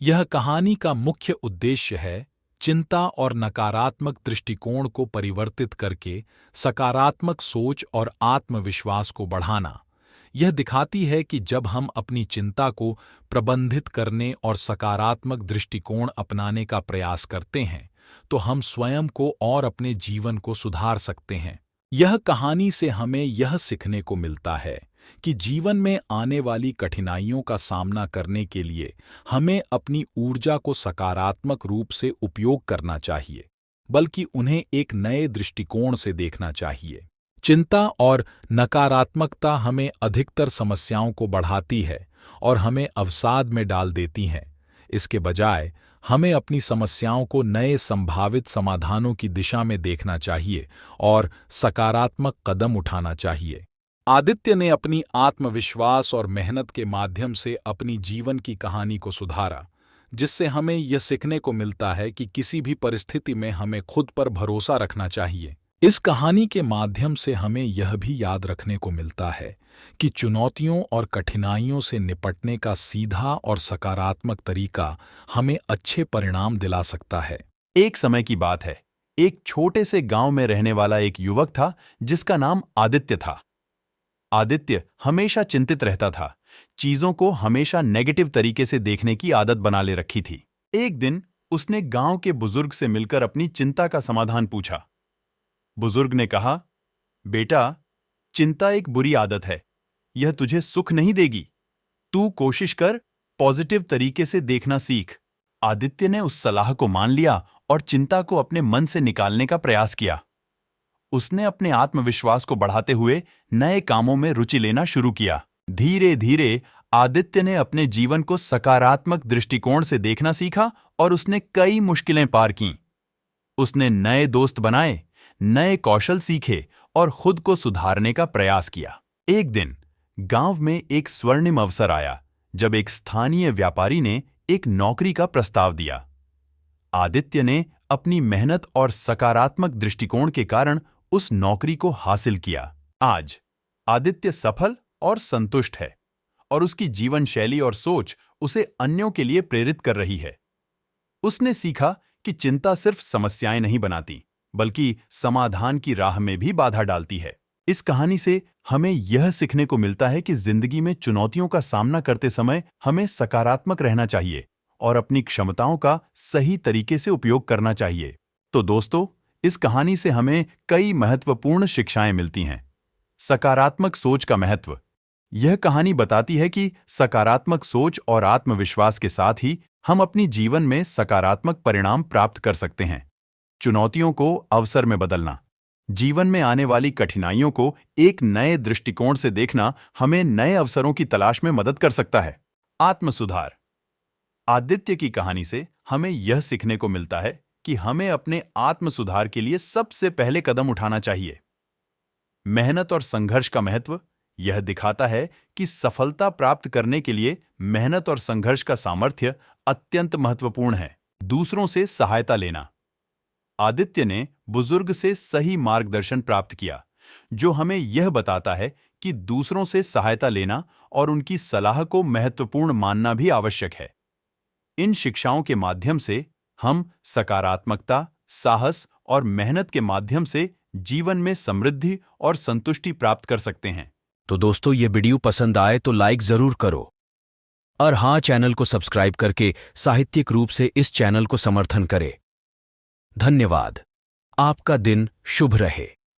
यह कहानी का मुख्य उद्देश्य है चिंता और नकारात्मक दृष्टिकोण को परिवर्तित करके सकारात्मक सोच और आत्मविश्वास को बढ़ाना। यह दिखाती है कि जब हम अपनी चिंता को प्रबंधित करने और सकारात्मक दृष्टिकोण अपनाने का प्रयास करते हैं, तो हम स्वयं को और अपने जीवन को सुधार सकते हैं। यह कहानी से हमें यह सीखने को मिलता है कि जीवन में आने वाली कठिनाइयों का सामना करने के लिए हमें अपनी ऊर्जा को सकारात्मक रूप से उपयोग करना चाहिए, बल्कि उन्हें एक नए दृष्टिकोण से देखना चाहिए। चिंता और नकारात्मकता हमें अधिकतर समस्याओं को बढ़ाती है और हमें अवसाद में डाल देती हैं। इसके बजाय हमें अपनी समस्याओं को नए संभावित समाधानों की दिशा में देखना चाहिए और सकारात्मक कदम उठाना चाहिए। आदित्य ने अपनी आत्मविश्वास और मेहनत के माध्यम से अपनी जीवन की कहानी को सुधारा, जिससे हमें यह सीखने को मिलता है कि किसी भी परिस्थिति में हमें खुद पर भरोसा रखना चाहिए। इस कहानी के माध्यम से हमें यह भी याद रखने को मिलता है कि चुनौतियों और कठिनाइयों से निपटने का सीधा और सकारात्मक तरीका हमें अच्छे परिणाम दिला सकता है। एक समय की बात है, एक छोटे से गांव में रहने वाला एक युवक था जिसका नाम आदित्य था। आदित्य हमेशा चिंतित रहता था, चीजों को हमेशा नेगेटिव तरीके से देखने की आदत बना ले रखी थी। एक दिन उसने गांव के बुजुर्ग से मिलकर अपनी चिंता का समाधान पूछा। बुजुर्ग ने कहा, बेटा, चिंता एक बुरी आदत है, यह तुझे सुख नहीं देगी। तू कोशिश कर पॉजिटिव तरीके से देखना सीख। आदित्य ने उस सलाह को मान लिया और चिंता को अपने मन से निकालने का प्रयास किया। उसने अपने आत्मविश्वास को बढ़ाते हुए नए कामों में रुचि लेना शुरू किया। धीरे धीरे आदित्य ने अपने जीवन को सकारात्मक दृष्टिकोण से देखना सीखा और उसने कई मुश्किलें पार कीं। उसने नए दोस्त बनाए, नए कौशल सीखे और खुद को सुधारने का प्रयास किया। एक दिन गांव में एक स्वर्णिम अवसर आया जब एक स्थानीय व्यापारी ने एक नौकरी का प्रस्ताव दिया। आदित्य ने अपनी मेहनत और सकारात्मक दृष्टिकोण के कारण उस नौकरी को हासिल किया। आज आदित्य सफल और संतुष्ट है और उसकी जीवन शैली और सोच उसे अन्यों के लिए प्रेरित कर रही है। उसने सीखा कि चिंता सिर्फ समस्याएं नहीं बनाती, बल्कि समाधान की राह में भी बाधा डालती है। इस कहानी से हमें यह सीखने को मिलता है कि जिंदगी में चुनौतियों का सामना करते समय हमें सकारात्मक रहना चाहिए और अपनी क्षमताओं का सही तरीके से उपयोग करना चाहिए। तो दोस्तों, इस कहानी से हमें कई महत्वपूर्ण शिक्षाएं मिलती हैं। सकारात्मक सोच का महत्व। यह कहानी बताती है कि सकारात्मक सोच और आत्मविश्वास के साथ ही हम अपनी जीवन में सकारात्मक परिणाम प्राप्त कर सकते हैं। चुनौतियों को अवसर में बदलना। जीवन में आने वाली कठिनाइयों को एक नए दृष्टिकोण से देखना हमें नए अवसरों की तलाश में मदद कर सकता है। आत्मसुधार। आदित्य की कहानी से हमें यह सीखने को मिलता है कि हमें अपने आत्मसुधार के लिए सबसे पहले कदम उठाना चाहिए। मेहनत और संघर्ष का महत्व। यह दिखाता है कि सफलता प्राप्त करने के लिए मेहनत और संघर्ष का सामर्थ्य अत्यंत महत्वपूर्ण है। दूसरों से सहायता लेना। आदित्य ने बुजुर्ग से सही मार्गदर्शन प्राप्त किया, जो हमें यह बताता है कि दूसरों से सहायता लेना और उनकी सलाह को महत्वपूर्ण मानना भी आवश्यक है। इन शिक्षाओं के माध्यम से हम सकारात्मकता, साहस और मेहनत के माध्यम से जीवन में समृद्धि और संतुष्टि प्राप्त कर सकते हैं। तो दोस्तों, ये वीडियो पसंद आए तो लाइक जरूर करो और हाँ, चैनल को सब्सक्राइब करके साहित्यिक रूप से इस चैनल को समर्थन करें। धन्यवाद। आपका दिन शुभ रहे।